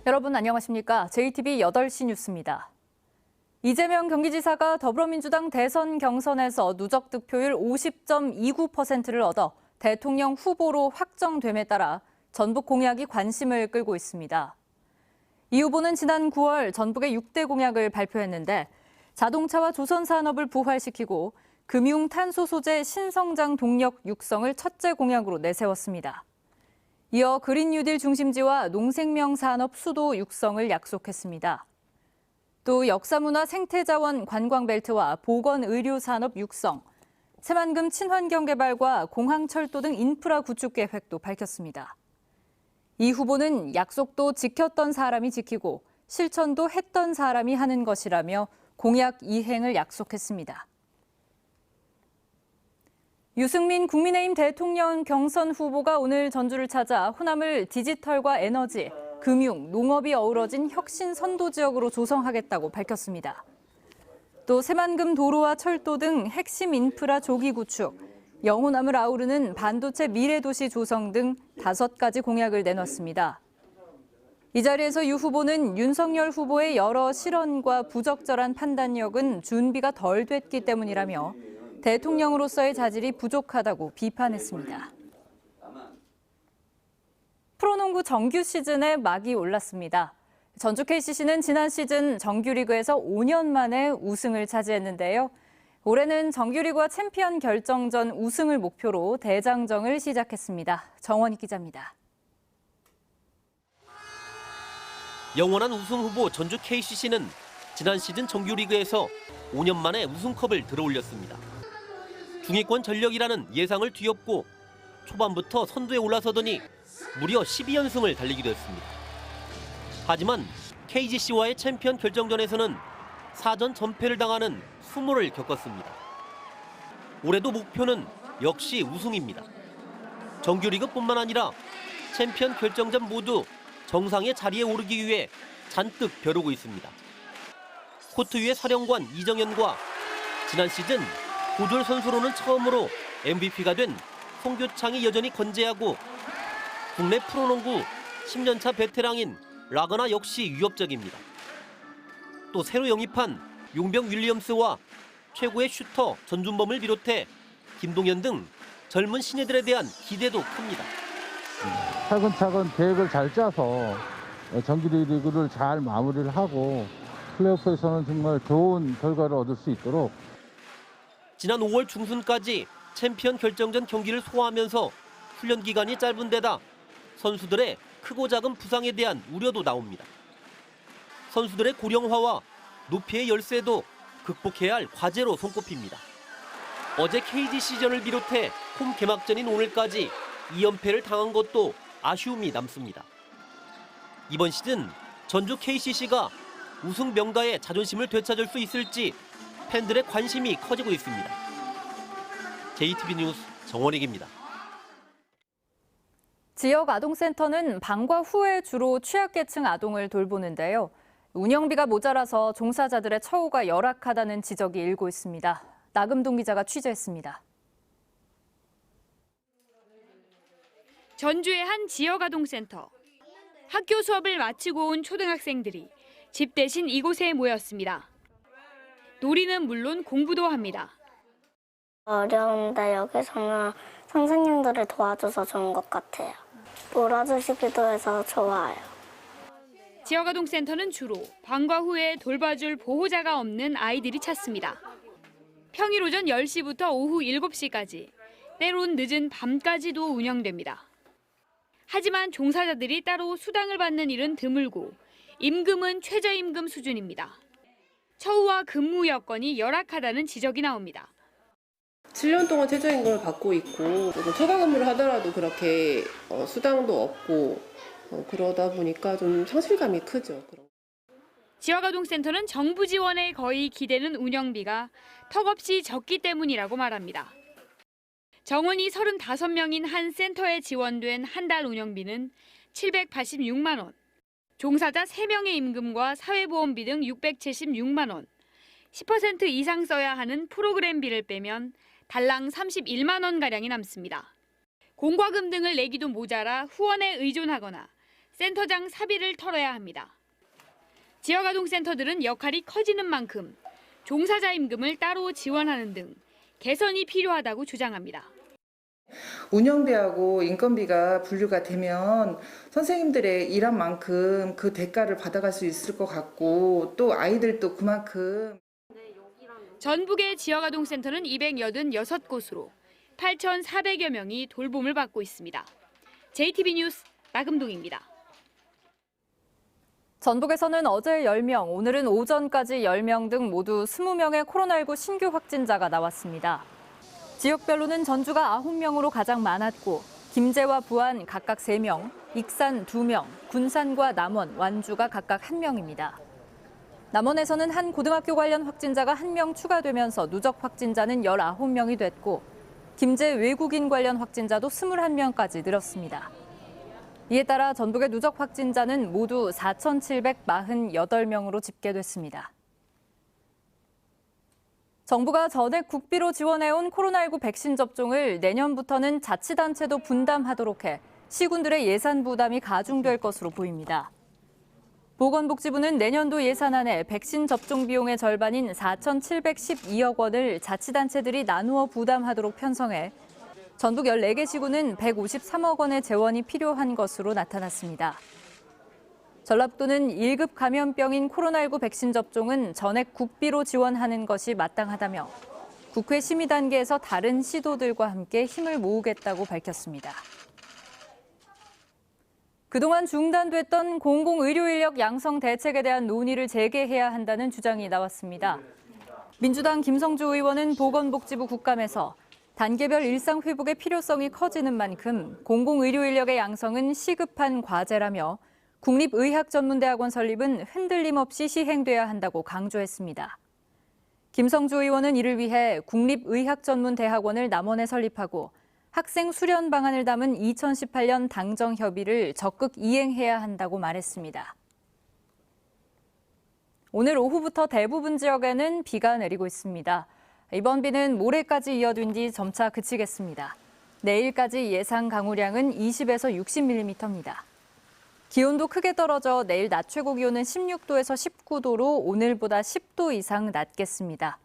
여러분 안녕하십니까? JTB 8시 뉴스입니다. 이재명 경기지사가 더불어민주당 대선 경선에서 누적 득표율 50.29%를 얻어 대통령 후보로 확정됨에 따라 전북 공약이 관심을 끌고 있습니다. 이 후보는 지난 9월 전북의 6대 공약을 발표했는데 자동차와 조선산업을 부활시키고 금융 탄소 소재 신성장 동력 육성을 첫째 공약으로 내세웠습니다. 이어 그린 뉴딜 중심지와 농생명 산업 수도 육성을 약속했습니다. 또 역사문화 생태자원 관광벨트와 보건의료 산업 육성, 새만금 친환경 개발과 공항철도 등 인프라 구축 계획도 밝혔습니다. 이 후보는 약속도 지켰던 사람이 지키고 실천도 했던 사람이 하는 것이라며 공약 이행을 약속했습니다. 유승민 국민의힘 대통령 경선 후보가 오늘 전주를 찾아 호남을 디지털과 에너지, 금융, 농업이 어우러진 혁신 선도 지역으로 조성하겠다고 밝혔습니다. 또 새만금 도로와 철도 등 핵심 인프라 조기 구축, 영호남을 아우르는 반도체 미래도시 조성 등 5가지 공약을 내놨습니다. 이 자리에서 유 후보는 윤석열 후보의 여러 실언과 부적절한 판단력은 준비가 덜 됐기 때문이라며 대통령으로서의 자질이 부족하다고 비판했습니다. 프로농구 정규 시즌에 막이 올랐습니다. 전주 KCC는 지난 시즌 정규리그에서 5년 만에 우승을 차지했는데요. 올해는 정규리그와 챔피언 결정전 우승을 목표로 대장정을 시작했습니다. 정원희 기자입니다. 영원한 우승 후보 전주 KCC는 지난 시즌 정규리그에서 5년 만에 우승컵을 들어올렸습니다. 중위권 전력이라는 예상을 뒤엎고 초반부터 선두에 올라서더니 무려 12연승을 달리기도 했습니다. 하지만 KGC와의 챔피언 결정전에서는 4전 전패를 당하는 수모를 겪었습니다. 올해도 목표는 역시 우승입니다. 정규리그뿐만 아니라 챔피언 결정전 모두 정상의 자리에 오르기 위해 잔뜩 벼르고 있습니다. 코트 위의 사령관 이정현과 지난 시즌 고졸 선수로는 처음으로 MVP가 된 송교창이 여전히 건재하고 국내 프로농구 10년차 베테랑인 라거나 역시 위협적입니다. 또 새로 영입한 용병 윌리엄스와 최고의 슈터 전준범을 비롯해 김동현 등 젊은 신예들에 대한 기대도 큽니다. 차근차근 계획을 잘 짜서 정규리그를 잘 마무리를 하고 플레이오프에서는 정말 좋은 결과를 얻을 수 있도록 지난 5월 중순까지 챔피언 결정전 경기를 소화하면서 훈련 기간이 짧은 데다 선수들의 크고 작은 부상에 대한 우려도 나옵니다. 선수들의 고령화와 높이의 열세도 극복해야 할 과제로 손꼽힙니다. 어제 KGC전을 비롯해 홈 개막전인 오늘까지 2연패를 당한 것도 아쉬움이 남습니다. 이번 시즌 전주 KCC가 우승 명가의 자존심을 되찾을 수 있을지 팬들의 관심이 커지고 있습니다. JTB 뉴스 정원익입니다. 지역 아동센터는 방과 후에 주로 취약계층 아동을 돌보는데요. 운영비가 모자라서 종사자들의 처우가 열악하다는 지적이 일고 있습니다. 나금동 기자가 취재했습니다. 전주의 한 지역 아동센터. 학교 수업을 마치고 온 초등학생들이 집 대신 이곳에 모였습니다. 놀이는 물론 공부도 합니다. 어려운데 여기서는 선생님들을 도와줘서 좋은 것 같아요. 놀아주시기도 해서 좋아요. 지역아동센터는 주로 방과 후에 돌봐줄 보호자가 없는 아이들이 찾습니다. 평일 오전 10시부터 오후 7시까지, 때론 늦은 밤까지도 운영됩니다. 하지만 종사자들이 따로 수당을 받는 일은 드물고 임금은 최저임금 수준입니다. 처우와 근무 여건이 열악하다는 지적이 나옵니다. 7년 동안 최저임금을 받고 있고 초과 근무를 하더라도 그렇게 수당도 없고 그러다 보니까 좀 상실감이 크죠. 지역아동센터는 정부 지원에 거의 기대는 운영비가 턱없이 적기 때문이라고 말합니다. 정원이 35명인 한 센터에 지원된 한 달 운영비는 786만 원, 종사자 3명의 임금과 사회보험비 등 676만 원, 10% 이상 써야 하는 프로그램비를 빼면 달랑 31만 원가량이 남습니다. 공과금 등을 내기도 모자라 후원에 의존하거나 센터장 사비를 털어야 합니다. 지역아동센터들은 역할이 커지는 만큼 종사자 임금을 따로 지원하는 등 개선이 필요하다고 주장합니다. 운영비하고 인건비가 분류가 되면 선생님들의 일한 만큼 그 대가를 받아갈 수 있을 것 같고 또 아이들도 그만큼 전북의 지역아동센터는 286곳으로 8,400여 명이 돌봄을 받고 있습니다. JTB 뉴스 나금동입니다. 전북에서는 어제 10명, 오늘은 오전까지 10명 등 모두 20명의 코로나19 신규 확진자가 나왔습니다. 지역별로는 전주가 9명으로 가장 많았고 김제와 부안 각각 3명, 익산 2명, 군산과 남원, 완주가 각각 1명입니다. 남원에서는 한 고등학교 관련 확진자가 1명 추가되면서 누적 확진자는 19명이 됐고 김제 외국인 관련 확진자도 21명까지 늘었습니다. 이에 따라 전북의 누적 확진자는 모두 4,748명으로 집계됐습니다. 정부가 전액 국비로 지원해온 코로나19 백신 접종을 내년부터는 자치단체도 분담하도록 해 시군들의 예산 부담이 가중될 것으로 보입니다. 보건복지부는 내년도 예산안에 백신 접종 비용의 절반인 4,712억 원을 자치단체들이 나누어 부담하도록 편성해 전북 14개 시군은 153억 원의 재원이 필요한 것으로 나타났습니다. 전라북도는 1급 감염병인 코로나19 백신 접종은 전액 국비로 지원하는 것이 마땅하다며 국회 심의 단계에서 다른 시도들과 함께 힘을 모으겠다고 밝혔습니다. 그동안 중단됐던 공공의료인력 양성 대책에 대한 논의를 재개해야 한다는 주장이 나왔습니다. 민주당 김성주 의원은 보건복지부 국감에서 단계별 일상 회복의 필요성이 커지는 만큼 공공의료인력의 양성은 시급한 과제라며 국립의학전문대학원 설립은 흔들림 없이 시행돼야 한다고 강조했습니다. 김성주 의원은 이를 위해 국립의학전문대학원을 남원에 설립하고 학생 수련 방안을 담은 2018년 당정협의를 적극 이행해야 한다고 말했습니다. 오늘 오후부터 대부분 지역에는 비가 내리고 있습니다. 이번 비는 모레까지 이어진 뒤 점차 그치겠습니다. 내일까지 예상 강우량은 20에서 60mm입니다. 기온도 크게 떨어져 내일 낮 최고 기온은 16도에서 19도로 오늘보다 10도 이상 낮겠습니다.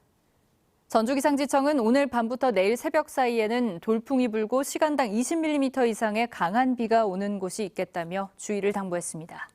전주기상지청은 오늘 밤부터 내일 새벽 사이에는 돌풍이 불고 시간당 20mm 이상의 강한 비가 오는 곳이 있겠다며 주의를 당부했습니다.